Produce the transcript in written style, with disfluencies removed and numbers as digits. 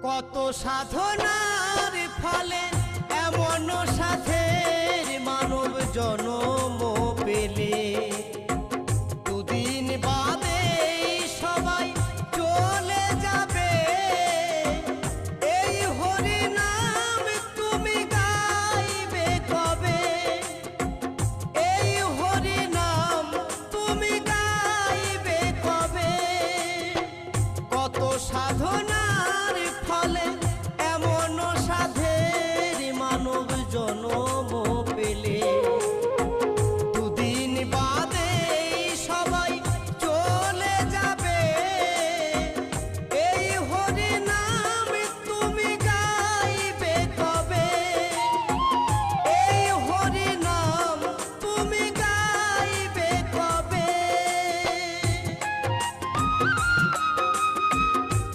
কত সাধনার ফলে এমন সাথের মানব জনম পেলে, দুদিন বাদে সবাই চলে যাবে। এই হরি নাম তুমি গাইবে কবে? এই হরি নাম তুমি গাইবে কবে? কত সাধনা